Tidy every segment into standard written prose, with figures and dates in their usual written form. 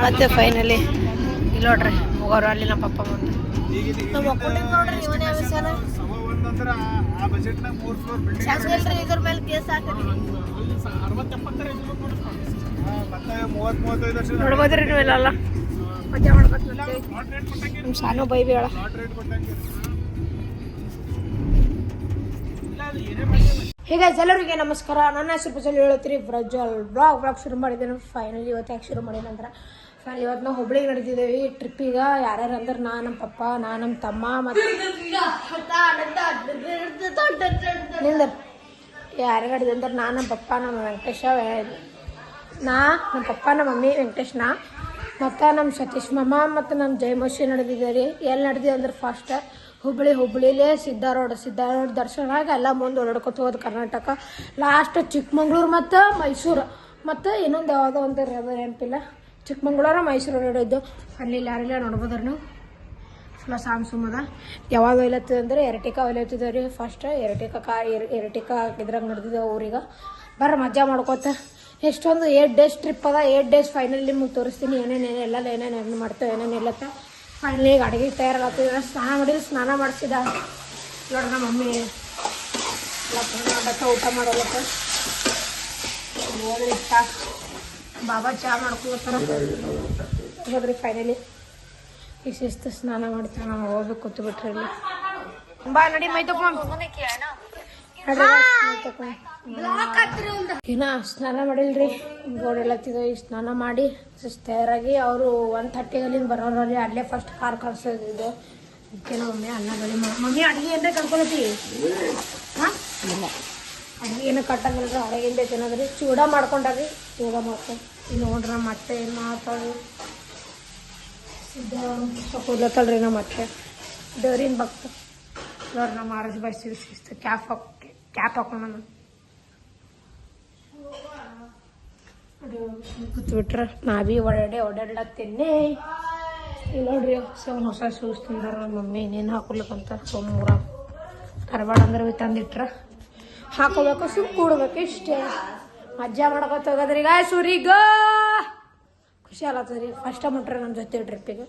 ಮತ್ತೆ ಫೈನಲಿ ಇಲ್ಲಿ ನೋಡ್ರಿ ಹೋಗೋರು ಅಲ್ಲಿ ನಮ್ಮ ಪಪ್ಪ ಮುಂದೆ ನಮ್ಮ ಅಕೌಂಟಿಗೆ ನೋಡ್ರಿ ಇವನೇ ವಿಷಯನ ಇದ್ರ ಮೇಲೆ ಕೇಸ್ ಹಾಕಿದ್ರಿ ನೋಡ್ಬೋದ್ರಿ ನೀವೆಲ್ಲ ಮಜಾ ಮಾಡ್ಬೇಕು ನಿಮ್ಮ ಸಾನು ಬೈಬಿ ಹೇಳ ಹೀಗೆ ಎಲ್ಲರಿಗೆ ನಮಸ್ಕಾರ. ನನ್ನ ಹೆಸರು ಪೂಜಲ್ಲಿ ಹೇಳುತ್ತೀರಿ ಪ್ರಜ್ವಲ್ ಬ್ಲಾಗ್ ಶುರು ಮಾಡಿದ್ದೇನೆ. ಫೈನಲಿ ಇವತ್ತು ಯಾಕೆ ಶುರು ಮಾಡಿದ ನಂತರ ಫೈನಲಿ ಇವತ್ತು ನಾವು ಹುಬ್ಳಿಗೆ ನಡೆದಿದ್ದೇವೆ ಟ್ರಿಪ್ಪಿಗೆ. ಯಾರ್ಯಾರು ಅಂದ್ರೆ ನಮ್ಮ ಪಪ್ಪ ನಮ್ಮ ತಮ್ಮ ಮತ್ತು ಯಾರ್ಯಾರು ನಡೆದಿದೆ ಅಂದ್ರೆ ನಮ್ಮ ಪಪ್ಪ ನಮ್ಮ ವೆಂಕಟೇಶ ನಮ್ಮ ಪಪ್ಪ ನಮ್ಮ ಮಮ್ಮಿ ವೆಂಕಟೇಶ್ನ ಮತ್ತು ನಮ್ಮ ಸತೀಶ್ ಮಾಮ ಮತ್ತು ನಮ್ಮ ಜಯಮೋಶಿ ನಡೆದಿದೆ ರೀ. ಎಲ್ಲಿ ನಡೆದಿದೆ ಅಂದ್ರೆ ಫಸ್ಟ್ ಹುಬ್ಳಿಲೇ ಸಿದ್ಧಾರೋಡ್ ದರ್ಶನಾಗ ಎಲ್ಲ ಮುಂದೆ ಓಡಾಡ್ಕೊತ ಹೋಗೋದು ಕರ್ನಾಟಕ. ಲಾಸ್ಟ್ ಚಿಕ್ಕಮಂಗ್ಳೂರು ಮತ್ತು ಮೈಸೂರು ಮತ್ತು ಇನ್ನೊಂದು ಯಾವುದೋ ಒಂದು ಅದು ನೆನಪಿಲ್ಲ, ಚಿಕ್ಕಮಂಗ್ಳೂರು ಮೈಸೂರು ಓಡಾಡಿದ್ದು. ಅಲ್ಲಿ ಯಾರೆಲ್ಲ ನೋಡ್ಬೋದ್ರಿ ನೀವು. ಫುಲ್ಲ ಸಾಮ್ಸುಮದ ಯಾವಾಗ ಒಯ್ಲತ್ತದ ಅಂದರೆ ಎರಟಿಕಾ ಒಯ್ಲತ್ತಿದ್ದೇವೆ ರೀ. ಫಸ್ಟ್ ಎರಟಿಕಾ ಇದ್ರಾಗ ನಡೆದಿದ್ದೇವೆ ಊರಿಗೆ. ಬರ್ರ ಮಜಾ ಮಾಡ್ಕೋತ ಎಷ್ಟೊಂದು 8 ಡೇಸ್ ಟ್ರಿಪ್ ಅದ. 8 ಡೇಸ್ ಫೈನಲ್ ನಿಮ್ಗೆ ತೋರಿಸ್ತೀನಿ ಏನೇನು ಮಾಡ್ತೇವೆ ಏನೇನಿಲ್ಲತ್ತ. ಫೈನಲಿ ಈಗ ಅಡುಗೆ ತಯಾರಾಗ್ತಿದ್ರೆ ಸ್ನಾನ ಮಾಡಿಸಿದ ನೋಡ್ರಿ ನಮ್ಮ ಮಮ್ಮಿ ಎಲ್ಲ ಊಟ ಮಾಡೋಲ್ಲತ್ತ. ಹೋದ್ರಿ ಬಾಬಾ ಚಹಾ ಮಾಡ್ಕೊಳ್ತಾರ ಹೋದ್ರಿ. ಫೈನಲಿ ಈಗ ಶಿಸ್ತು ಸ್ನಾನ ಮಾಡ್ತೀವಿ ನಾವು. ಹೋಗ್ಬೇಕು ಕೂತ್ಬಿಟ್ರಿ ಇಲ್ಲಿ ಬಾ ನಡಿ ಮೈ ತಗೊಂಡು ಇನ್ನ ಸ್ನಾನ ಮಾಡಿಲ್ರಿ. ಗೋಡೆಲ್ಲತ್ತಿದ್ವು. ಈಗ ಸ್ನಾನ ಮಾಡಿ ತಯಾರಾಗಿ ಅವರು 1:30 ಬರೋರಲ್ಲಿ ಅಲ್ಲೇ ಫಸ್ಟ್ ಕಾರ್ ಕಳ್ಸೋದಿದ್ದು. ಅದಕ್ಕೆ ನಾವು ಮಮ್ಮಿ ಅನ್ನಗಳು ಮಮ್ಮಿ ಅಡುಗೆ ಏನ್ರ ಕರ್ಕೊಳತಿ ಹಾಂ ಅಡುಗೆ ಏನೋ ಕಟ್ಟಂಗಿಲ್ಲ ಅಡುಗೆಯಿಂದ ತಿನ್ನೋದ್ರಿ. ಚೂಡ ಮಾಡ್ಕೊಂಡಾರಿ ಚೂಡ ಮಾಡ್ಕೊಂಡು ಈಗ ನೋಡ್ರಿ ನಮ್ಮ ಮತ್ತೆ ಏನು ಮಾಡ್ತಾವೆ ಕೂದ್ಲತ್ತಲ್ರಿ ನಮ್ಮ ಮತ್ತೆ ದೇವ್ರಿನ ಭಕ್ತ ನೋಡ್ರಿ ನಮ್ಮ ಆರಸ್ ಬಯಸಿದ ಶಿಸ್ತು ಕ್ಯಾಪ್ ಹಾಕೊಂಡು ಕೂತ್ಬಿಟ್ರೆ ನಾ ಭೀ ಓಡಾಡ್ಲತ್ತೇನೆ. ಇಲ್ಲಿ ನೋಡ್ರಿ ಹೊಸ ಶೂಸ್ ತಂದಾರ ನಮ್ಮ ಮಮ್ಮಿ. ಇನ್ನೇನು ಹಾಕೊಡ್ಲಿಕ್ಕಂತ ಸೋಮೂರ ಕರ್ಬಾಡ ಅಂದ್ರೆ ಭೀ ತಂದಿಟ್ರ ಹಾಕೋಬೇಕು. ಸುಮ್ ಕೂಡ್ಬೇಕು ಇಷ್ಟೇ. ಮಜಾ ಮಾಡ್ಕೊತ ಹೋಗೋದ್ರಿ ಗಾಯ ಸೂರಿಗ ಖುಷಿ ಆಗತ್ತದ್ರಿ. ಫಸ್ಟ್ ಮುಟ್ರೆ ನಮ್ಮ ಜೊತೆ ಟ್ರಿಪ್ಪಿಗೆ.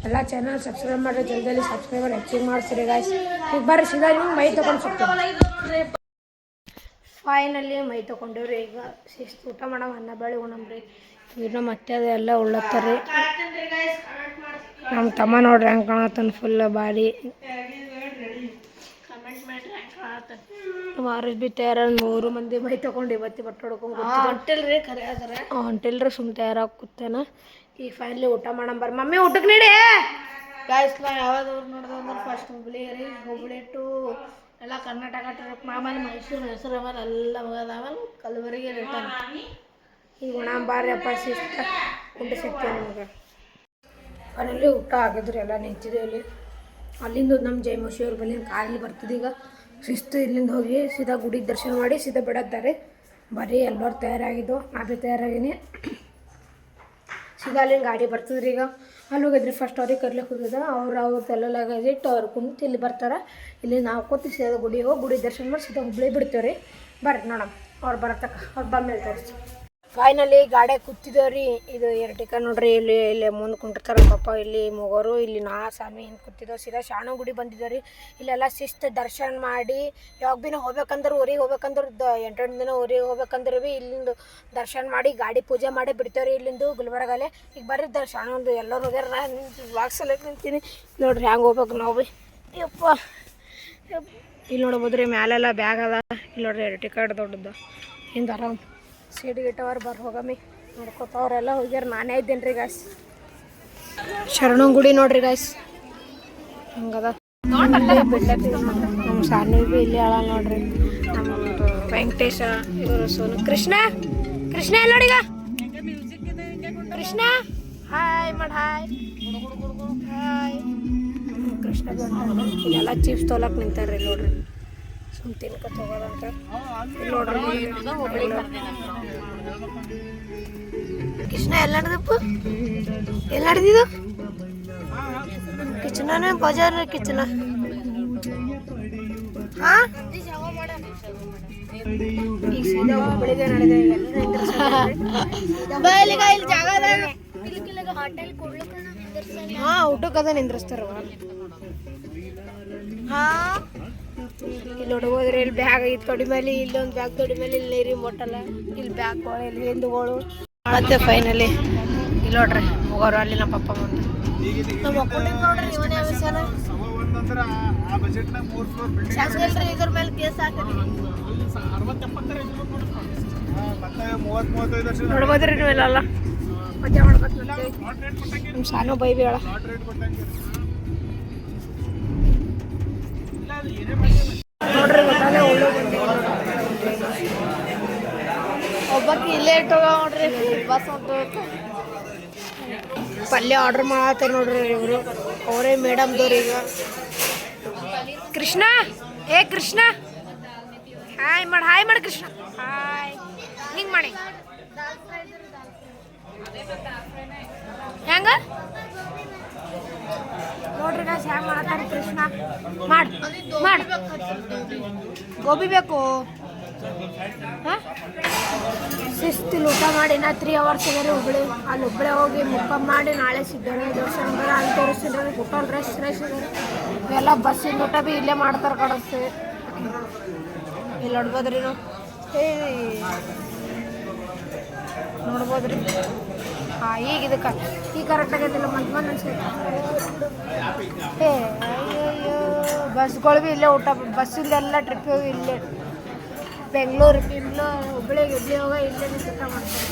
ಎಲ್ಲ ಚಾನಲ್ ಸಬ್ಸ್ಕ್ರೈಬ್ ಮಾಡಿರಿ. ಜಲ್ದಿ ಸಬ್ಸ್ಕ್ರೈಬ್ ಮಾಡಿ ಹೆಚ್ಚಿಗೆ ಮಾಡಿಸ್ರಿ ಗಾಯ್ಸ್. ಈಗ ಬರ್ರಿ ಸೀದಾ ನಿಮ್ಗೆ ಮೈ ತೊಗೊಂಡು ಸಿಗ್ತೀವಿ. ಫೈನಲಿ ಮೈ ತೊಗೊಂಡಿವ್ರಿ. ಈಗ ಶಿಸ್ತು ಊಟ ಮಾಡೋ ಅನ್ನ ಬೇಳೆ ಉಣಮ್ರಿ. ಇನ್ನು ಮತ್ತೆ ಅದೆಲ್ಲ ಉಳ್ಳತ್ತರಿ. ನಮ್ಮ ತಮ್ಮ ನೋಡ್ರಿ ಹೆಂಗೆ ಕಾಣತ್ತಾನ ಫುಲ್ ಬಾಡಿ. ಮಾರಸ್ ಬಿ ತಯಾರ 3 ಮಂದಿ ಮೈ ತೊಗೊಂಡು ಇವತ್ತಿ ಬಟ್ಟೆ ಹೊಡ್ಕೊಂಡು ಹೊಂಟಿಲ್ರಿ. ಸುಮ್ ತಯಾರಾಗಿ ಕೂತೇನ. ಈಗ ಫೈನಲಿ ಊಟ ಮಾಡಂಬರ್ ಮಮ್ಮಿ ಊಟಕ್ಕೆ ನೀಡಿ ಗಾಯ್ಸ್. ನಾ ಯಾವಾಗ ನೋಡ್ದೆ ಅಂದ್ರೆ ಫಸ್ಟ್ ಹುಬ್ಳಿ ರೀ. ಹುಬ್ಳಿ ಟು ಎಲ್ಲ ಕರ್ನಾಟಕ ಟ್ರಿಪ್ ಆಮೇಲೆ ಮೈಸೂರು ಆಮೇಲೆ ಎಲ್ಲ ಹೋಗೋದು. ಆಮೇಲೆ ಕಲಬುರಗಿ ರಿಟರ್ನ್. ಈಗ ಉಣಂಬಾರಿ ಅಪ್ಪ ಶಿಸ್ತ ಊಟ ಸಿಗ್ತೇವೆ ನಿಮ್ಗೆ. ಫೈನಲಿ ಊಟ ಆಗಿದ್ರಿ. ಎಲ್ಲ ನಿಂತಿದೆ ಇಲ್ಲಿ. ಅಲ್ಲಿಂದ ನಮ್ಮ ಜಯಮೋಶಿ ಅವ್ರ ಬಲ್ಲಿ ಕಾರಲ್ಲಿ ಬರ್ತದೆ. ಈಗ ಶಿಸ್ತು ಇಲ್ಲಿಂದ ಹೋಗಿ ಸೀದಾ ಗುಡಿಗೆ ದರ್ಶನ ಮಾಡಿ ಸೀದಾ ಬಿಡತ್ತಾರೆ. ಬರೀ ಎಲ್ಲರೂ ತಯಾರಾಗಿದ್ದು. ನಾ ಭೀ ತಯಾರಾಗೀನಿ. ಸೀದಾ ಅಲ್ಲಿಂದ ಗಾಡಿ ಬರ್ತದ್ರಿ. ಈಗ ಅಲ್ಲಿ ಹೋಗಿದ್ರಿ ಫಸ್ಟ್ ಅವ್ರಿಗೆ ಕರ್ಲಿಕ್ಕೆ ಹೋಗಿದ್ದ. ಅವ್ರದ್ದೆಲ್ಲ ಲಗೇಜ್ ಇಟ್ಟು ಅವ್ರು ಕುಂತು ಇಲ್ಲಿ ಬರ್ತಾರೆ. ಇಲ್ಲಿ ನಾವು ಕೂತು ಸೀದಾ ಗುಡಿ ದರ್ಶನ ಮಾಡಿ ಸೀದಾ ಹುಬ್ಳಿ ಬಿಡ್ತೇವೆ ರೀ. ಬರ್ರಿ ನೋಡಮ್ಮ ಅವ್ರು ಬರತಕ್ಕ ಅವ್ರು ಬಂದ್ಮೇಲೆ ತೋರಿಸಿ. ಫೈನಲಿ ಗಾಡಿ ಕೂತಿದ್ದೇವ್ರಿ. ಇದು ಎರಟಿಕ ನೋಡ್ರಿ. ಇಲ್ಲಿ ಮುಂದೆ ಕುಂಟಿರ್ತಾರೆ ಪಾಪ. ಇಲ್ಲಿ ಮೂಗೋರು ಇಲ್ಲಿ ನಾ ಸ್ವಾಮಿ ಹಿಂಗೆ ಕೂತಿದ್ದೇವೆ. ಸೀದಾ ಶಾಣು ಗುಡಿ ಬಂದಿದ್ದೇವೆ ರೀ. ಇಲ್ಲೆಲ್ಲ ಶಿಸ್ತು ದರ್ಶನ ಮಾಡಿ ಯಾವಾಗ ಭೀ ನಾವು ಹೋಗ್ಬೇಕಂದ್ರೆ ಊರಿಗೆ ಹೋಗ್ಬೇಕಂದ್ರೆ 8 ದಿನ ಊರಿಗೆ ಹೋಗ್ಬೇಕಂದ್ರೆ ಭೀ ಇಲ್ಲಿಂದು ದರ್ಶನ ಮಾಡಿ ಗಾಡಿ ಪೂಜೆ ಮಾಡಿ ಬಿಡ್ತೇವೆ ರೀ. ಇಲ್ಲಿಂದು ಗುಲ್ಬರ್ಗಲ್ಲೇ. ಈಗ ಬರ್ರಿ ಶಾಣೊಂದು ಎಲ್ಲರೂ ಹೋಗ್ಯಾರ. ನಾನು ವಾಕ್ಸಲಕ್ಕೆ ನಿಂತೀನಿ ನೋಡ್ರಿ ಹೆಂಗೆ ಹೋಗ್ಬೇಕು ನಾವು ಭೀ. ಯಪ್ಪ ಇಲ್ಲಿ ನೋಡ್ಬೋದ್ರಿ ಮ್ಯಾಲೆಲ್ಲ ಬ್ಯಾಗ್ ಅದ. ಇಲ್ಲಿ ನೋಡ್ರಿ ಎರಟಿಕ ದೊಡ್ಡದು ಹಿಂದೆ ಆರಾಮ್ ಸೀಟ್ ಗಿಟ್ಟವ್ರು ಬರ್ರಿ ಹೋಗಮ್ಮಿ ನೋಡ್ಕೊತವ್ರೆಲ್ಲ ಹೋಗ್ಯಾರ. ನಾನೇ ಇದ್ದೇನೆ ರೀ ಗಾಯ್ಸ್. ಶರಣನ ಗುಡಿ ನೋಡ್ರಿ ಗಾಯ್ಸ್ ಹಂಗದ. ನಮ್ಮ ಸಾನು ಭೀ ಇಲ್ಲಿ ಆಳ ನೋಡ್ರಿ. ನಮ್ಮದು ವೆಂಕಟೇಶ ಇವರು ಸೋನು ಕೃಷ್ಣ ಎಲ್ಲ ನೋಡಿಗ ಕೃಷ್ಣ ಹಾಯ್ ಮಾಡಿ ಹಾಯ್ ಕೃಷ್ಣ. ಇಲ್ಲೆಲ್ಲ ಚೀಪ್ಸ್ ತೊಗೊಳಕ್ಕೆ ನಿಂತಾರ್ರಿ ನೋಡ್ರಿ. ಸುಮ್ ತಿನ್ಕೊತ ಹೋಗೋದಂತ ನೋಡ್ರಿ. ಕೃಷ್ಣ ಎಲ್ಲ ನಡೆದಪ್ಪ ಎಲ್ಲ ನಡೆದಿದ್ದು ಕಿಚನ ಬಜಾರ್ ಕಿಚನ. ಹಾಂ ಈಗ ಸೀದಾ ಹುಬ್ಳಿಗೆ ನಡೆದೆ ಊಟಕ್ಕದ ನಿಂದ್ರಿಸ್ತಾರ ಇಲ್ಲಿ ಹುಡುಗೋದ್ರೆ ಇಲ್ಲಿ ಬ್ಯಾಗ್ ಐತ್ ತೊಡಿ ಮೇಲೆ ಇಲ್ಲೊಂದು ಬ್ಯಾಗ್ ತೊಡಿ ಮೇಲೆ ಇಲ್ಲಿ ನೀರಿ ಮೊಟ್ಟಲ್ಲ ಇಲ್ಲಿ ಬ್ಯಾಗ್ಗಳು ಇಲ್ಲಿ ಹಿಂದುಗಳು ಮಾಡತ್ತೆ ಫೈನಲಿ ಇಲ್ಲಿ ನೋಡ್ರಿ ಹೋಗೋರು ಅಲ್ಲಿ ನಮ್ಮ ಪಪ್ಪ ಮುಂದೆ ನಮ್ಮ ಅಕೌಂಟಿಂಗ್ ನೋಡ್ರಿ ಇವನೇ ಇದ್ರ ಮೇಲೆ ಕೇಸ್ ಹಾಕಿ ನೋಡ್ಬೋದ್ರಿ ನೀವೆಲ್ಲ ಮಜಾ ಮಾಡ್ಬೇಕು ನಮ್ಮ ಸಾನು ಬೈಬಿ ಹೇಳ ನೋಡ್ರಿ ಗೊತ್ತಾಗ ಒಬ್ಬಕ್ಕೆ ಇಲ್ಲೇ ಇಟ್ಟೋಗ ನೋಡ್ರಿ ಬಸ್ ಹೊಂಟು ಪಲ್ಯ ಆರ್ಡರ್ ಮಾಡತ್ತ ನೋಡ್ರಿ ಇವರು ಅವರೇ ಮೇಡಮ್ದವ್ರು ಈಗ ಕೃಷ್ಣ ಏ ಕೃಷ್ಣ ಹಾಯ್ ಮಾಡಿ ಕೃಷ್ಣ ಹಾಯ್ ಹಿಂಗೆ ಮಾಡಿ ಹೆಂಗ ನೋಡ್ರಿ ನಾ ಹ್ಯಾಂಗ ಮಾಡತ್ತಾರ ಕೃಷ್ಣ ಮಾಡಿ ಗೋಬಿ ಬೇಕು ಶಿಸ್ತಿಲ್ ಊಟ ಮಾಡಿ ನಾ 3 hours ಇದಾರೆ ಹುಬ್ಳಿ ಅಲ್ಲಿ ಹುಬ್ಳಿ ಹೋಗಿ ಮುಖ ಮಾಡಿ ನಾಳೆ ಸಿಗ್ತಾರೆ ದರ್ಶನ ಬರ ಅಲ್ಲಿ ತೋರಿಸ್ತಿದ್ರೆ ಹೋಟೆಲ್ ರೆಸ್ಟ್ ಇದಾರೆ ಇವೆಲ್ಲ ಬಸ್ಸಿನ ಊಟ ಭೀ ಇಲ್ಲೇ ಮಾಡ್ತಾರೆ ಕಡಿಸ್ತೀವಿ ಇಲ್ಲಿ ನೋಡ್ಬೋದ್ರಿ ನಾವು ನೋಡ್ಬೋದ್ರಿ ಹಾಂ ಈಗ ಇದಕ್ಕೆ ಈಗ ಕರೆಕ್ಟ್ ಆಗೈತಿಲ್ಲ ಮಂತ್ ಏ ಅಯ್ಯೋ ಬಸ್ಗಳು ಭೀ ಇಲ್ಲೇ ಊಟ ಬಸ್ಸಿಂದೆಲ್ಲ ಟ್ರಿಪ್ ಹೋಗಿ ಇಲ್ಲೇ ಬೆಂಗಳೂರು ಹುಬ್ಳಿಗೆ ಇಡ್ಲಿ ಹೋಗ ಇಲ್ಲೇ ಊಟ ಮಾಡ್ತಾರೆ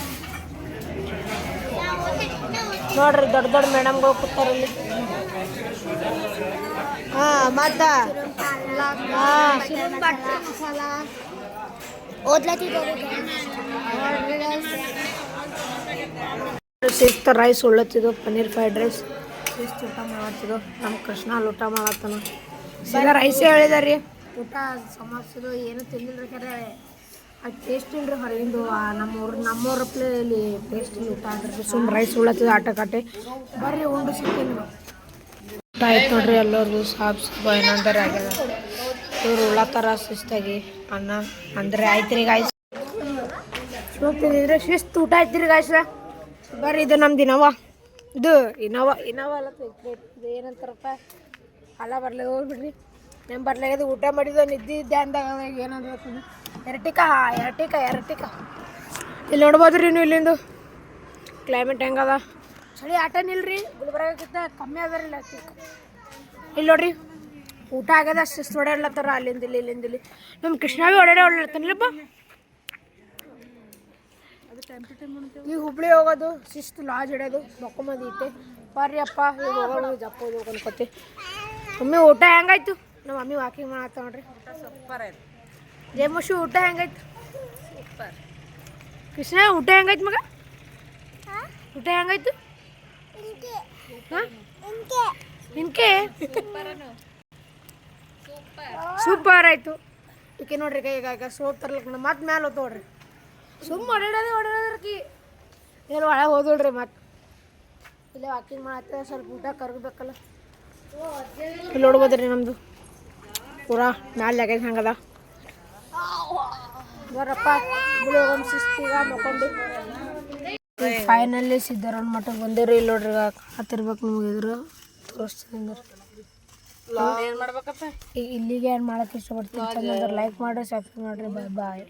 ನೋಡ್ರಿ ದೊಡ್ಡ ಮೇಡಮ್ಗಳು ಕೂತಾರಲ್ಲಿ ಹಾಂ ಮತ್ತ ಶಿಸ್ತು ರೈಸ್ ಉಳ್ಳತ್ತಿದ್ದು ಪನ್ನೀರ್ ಫ್ರೈಡ್ ರೈಸ್ ಶಿಸ್ತು ಊಟ ಮಾಡತ್ತಿದ್ದು ನಮ್ಮ ಕೃಷ್ಣ ಅಲ್ಲಿ ಊಟ ಮಾಡತ್ತಾನ ಸೀದಾ ರೈಸೇ ಹೇಳಿದಾರಿ ಊಟ ಸಮಸ್ಯೆದು ಏನು ತಿಂದಿಲ್ರಿ ಖರೆ ಅದು ಟೇಸ್ಟ್ ಇಲ್ರಿ ಹೊರಗಿಂದು ನಮ್ಮೂರ ಪ್ಲೇಲಿ ಟೇಸ್ಟ್ ಇಲ್ಲ ಊಟ ಅಂದ್ರೆ ಸುಮ್ಮನೆ ರೈಸ್ ಉಳ್ಳತ್ತಿದ್ದು ಆಟಕಾಟೆ ಬರ್ರಿ ಉಂಡು ಸಿಗ್ತೀನಿ ಊಟ ಆಯ್ತು ನೋಡ್ರಿ ಎಲ್ಲರಿಗೂ ಸಾಬ್ ಏನಂದ್ರೆ ಆಗ್ಯದ ಇವ್ರು ಉಳ್ಳತ್ತಾರ ಶಿಸ್ತಾಗಿ ಅನ್ನ ಅಂದರೆ ಆಯ್ತು ರೀ ಗಾಯ್ಸ್ ಹೋಗ್ತಿದ್ರೆ ಶಿಸ್ತು ಊಟ ಆಯ್ತು ಗಾಯ್ಸ ಬರ್ರಿ ಇದು ನಮ್ದು ಇದು ಇನೋವಾ ಅಲ್ಲ ಇದು ಏನಂತಾರಪ್ಪ ಅಲ್ಲ ಬರ್ಲಿ ಹೋಗ್ಬಿಡ್ರಿ ನಮ್ಮ ಬರ್ಲಾಗದು ಊಟ ಮಾಡಿದ್ದು ನಿದ್ದೆ ಧ್ಯಾನದಾಗ ಏನಂದ್ರೆ ಎರಟಿಕಾ ಇಲ್ಲಿ ನೋಡ್ಬೋದ್ರಿ ನೀವು ಇಲ್ಲಿಂದು ಕ್ಲೈಮೇಟ್ ಹೆಂಗದ ಚಳಿ ಆಟ ನಿಲ್ರಿ ಗುಲ್ಬರ್ಗಕ್ಕಿಂತ ಕಮ್ಮಿ ಅದರಿಲ್ಲ ಇಲ್ಲಿ ನೋಡ್ರಿ ಊಟ ಆಗ್ಯದ ಶಿಸ್ತು ಓಡಾಡ್ಲತ್ತಾರ ಅಲ್ಲಿಂದ ಇಲ್ಲಿ ನಮ್ಮ ಕೃಷ್ಣ ಭೀ ಓಡಾಡ್ತಾನಿಲ್ಲಪ್ಪ ಈಗ ಹುಬ್ಳಿ ಹೋಗೋದು ಶಿಸ್ತು ಲಾಜ್ ಇಡೋದು ಮಕ್ಕೊಂಬಂದು ಇಟ್ಟೆ ಬರ್ರಿ ಅಪ್ಪ ಈಗ ಹೋಗೋದು ಜಪ್ಪೋದು ಅನ್ಕೋತಿ ಮಮ್ಮಿ ಊಟ ಹೆಂಗಾಯ್ತು ನಮ್ಮ ಮಮ್ಮಿ ವಾಕಿಂಗ್ ಮಾಡತ್ತ ನೋಡ್ರಿ ಸೂಪರ್ ಆಯ್ತು ಜಯಮೋಶಿ ಊಟ ಹೆಂಗಾಯ್ತು ಸೂಪರ್ ಕೃಷ್ಣ ಊಟ ಹೆಂಗಾಯ್ತು ಮಗ ಊಟ ಹೆಂಗಾಯ್ತು ಇನ್ಕೆ ಸೂಪರ್ ಆಯ್ತು ಈಕೆ ನೋಡ್ರಿ ಈಗ ಸೋಪ್ ತರ್ಲಿಕ್ಕೆ ಮತ್ತೆ ಮ್ಯಾಲೆ ಹೋತ್ ನೋಡ್ರಿ ಸುಮ್ಮ ಹೊಡೆಯೋದ್ರಕಿ ಏನು ಒಳಗೆ ಹೋದೋಳ್ರಿ ಮತ್ತೆ ಇಲ್ಲೇ ವಾಕಿಂಗ್ ಮಾಡತ್ತೆ ಸ್ವಲ್ಪ ಊಟ ಕರ್ಗಬೇಕಲ್ಲ ಇಲ್ಲಿ ನೋಡ್ಬೋದ್ರಿ ನಮ್ಮದು ಪೂರಾ ಮ್ಯಾಲೆ ಲಗೇಜ್ ಹಂಗದ ಬರಪ್ಪ ಬಿಳಿ ಒಂದು ಶಿಸ್ತೀಗ ಮಕ್ಕೊಂಡು ಫೈನಲ್ಲಿ ಸಿದ್ಧಾರೂಢ ಮಠಕ್ಕೆ ಬಂದೇವ್ರಿ ಇಲ್ಲಿ ನೋಡ್ರಿ ಹತ್ತಿರ್ಬೇಕು ನಿಮ್ಗೆ ಇದ್ರು ತೋರಿಸ್ತೀನಿ ಇಲ್ಲಿಗೆ ಏನು ಮಾಡಕ್ಕೆ ಇಷ್ಟಪಡ್ತೀನಿ ಲೈಕ್ ಮಾಡಿರಿ ಸಬ್ಸ್ಕ್ರೈಬ್ ಮಾಡಿರಿ ಬಾಯ್